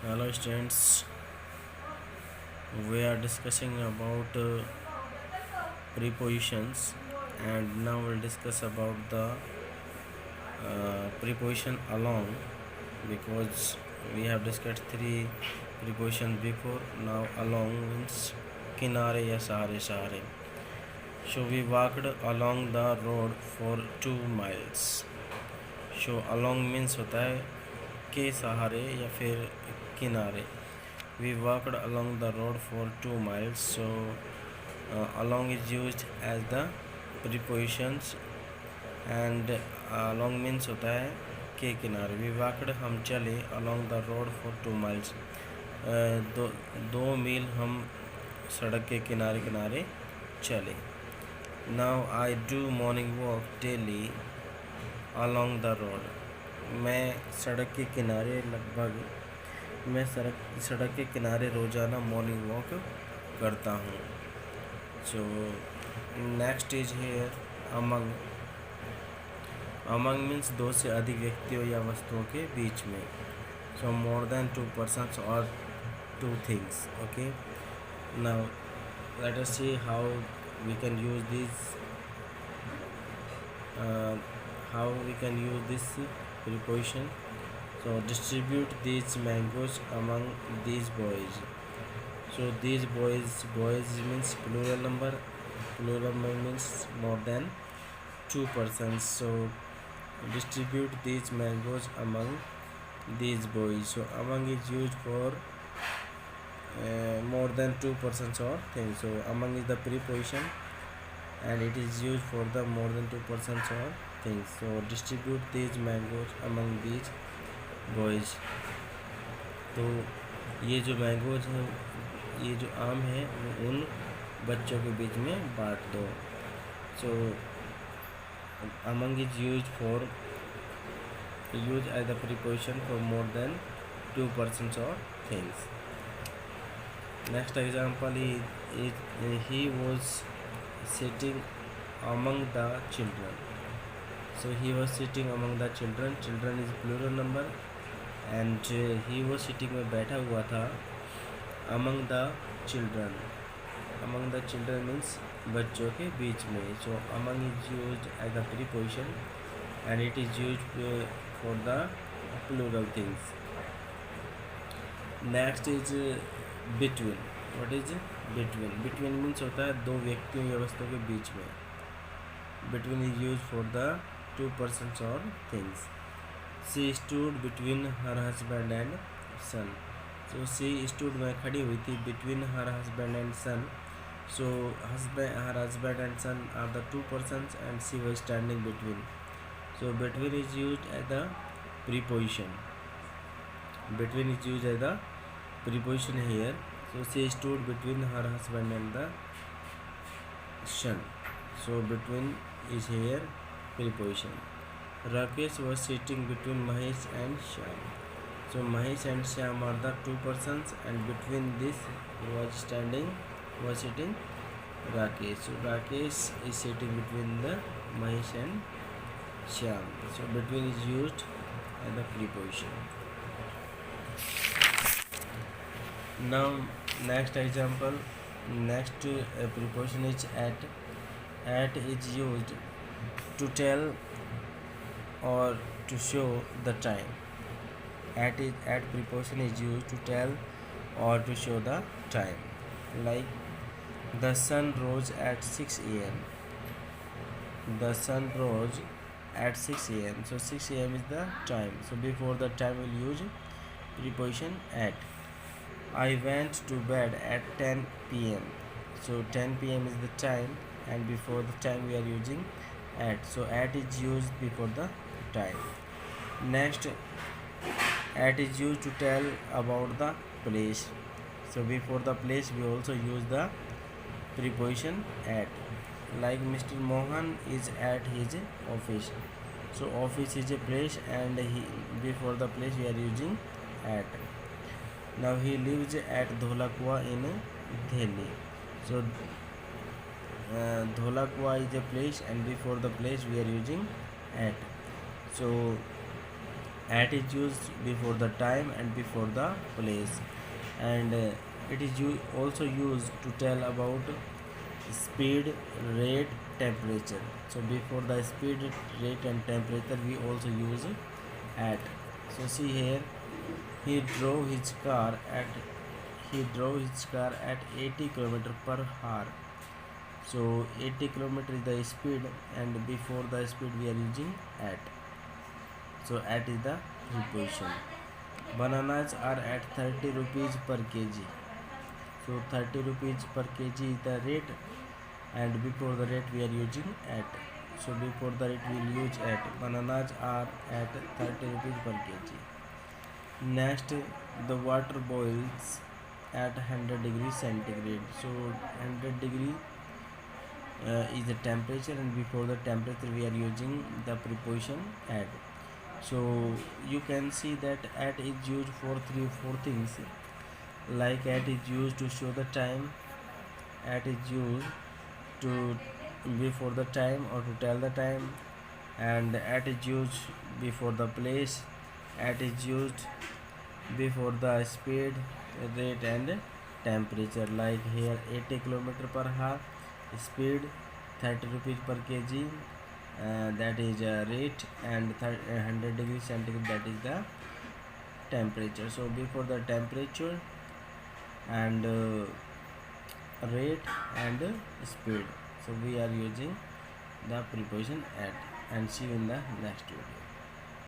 Hello students, we are discussing about prepositions, and now we'll discuss about the preposition along, because we have discussed three prepositions before. Now along means kinare ya sahare sahare. So we walked along the road for 2 miles. So along means होता है के सहारे या फिर किनारे. We walked along the road for 2 miles. So along is used as the prepositions, and along means होता है के किनारे. We walked हम चले along the road for 2 miles. दो मील हम सड़क के किनारे किनारे चले. Now I do morning walk daily along the road. मैं सड़क के किनारे मैं सड़क के किनारे रोज़ाना मॉर्निंग वॉक करता हूँ. So next is here among. Among means दो से अधिक व्यक्तियों या वस्तुओं के बीच में. सो मोर देन 2 persons और 2 things. Okay, now let us see how we can use this preposition. So distribute these mangoes among these boys. So these boys means plural number means more than 2 persons. So distribute these mangoes among these boys. So among is used for more than 2 persons or things. So among is the preposition and it is used for the more than 2 persons or things. So distribute these mangoes among these boys. तो ये जो mangoes हैं, ये जो आम है, वो उन बच्चों के बीच में बांट दो. सो among is used as the preposition for more than 2 persons or things. Next example is he was sitting among the children. So he was sitting among the children. Children is plural number and he was sitting में बैठा हुआ था. among the children means बच्चों के बीच में. So among is used as a preposition and it is used for the plural things. Next is between. What is between? Between means होता है दो व्यक्तियों या वस्तुओं के बीच में. Between is used for the 2 persons or things. She stood between her husband and son. So she stood में खड़ी हुई थी between her husband and son. So her husband and son are the 2 persons and she was standing between. So between is used as the preposition. Between is used as the preposition here. So she stood between her husband and the son. So between is here preposition. Rakesh was sitting between Mahesh and Shyam. So Mahesh and Shyam are the 2 persons and between this was sitting Rakesh. So Rakesh is sitting between the Mahesh and Shyam. So between is used as the preposition. Now next example, next preposition is at. At is used to tell or to show the time. At preposition is used to tell or to show the time. Like the sun rose at 6 a.m. The sun rose at 6 a.m. So 6 a.m. is the time. So before the time we'll use preposition at. I went to bed at 10 p.m. So 10 p.m. is the time and before the time we are using at. So at is used before the time. Next, at is used to tell about the place. So before the place we also use the preposition at. Like Mr. Mohan is at his office. So office is a place and before the place we are using at. Now he lives at Dholakua in Delhi. So Dholakua is a place and before the place we are using at. So At is used before the time and before the place, and it is also used to tell about speed, rate, temperature. So before the speed, rate and temperature we also use at. So see here, he drove his car at he drove his car at 80 km per hour. So 80 km is the speed, and before the speed we are using at. So at is the preposition. Bananas are at 30 rupees per kg. So 30 rupees per kg is the rate, and before the rate we are using at. So before the rate we will use at. Bananas are at 30 rupees per kg. Next, the water boils at 100 degrees centigrade. So 100 degree is the temperature, and before the temperature we are using the preposition at. So you can see that at is used for 3 or 4 things. Like at is used to show the time, at is used to before the time or to tell the time, and at is used before the place, at is used before the speed, rate and temperature. Like here 80 km per hour, speed 30 rupees per kg, that is rate, and 100 degrees centigrade, that is the temperature. So before the temperature and rate and speed, so we are using the preposition at. And see you in the next video.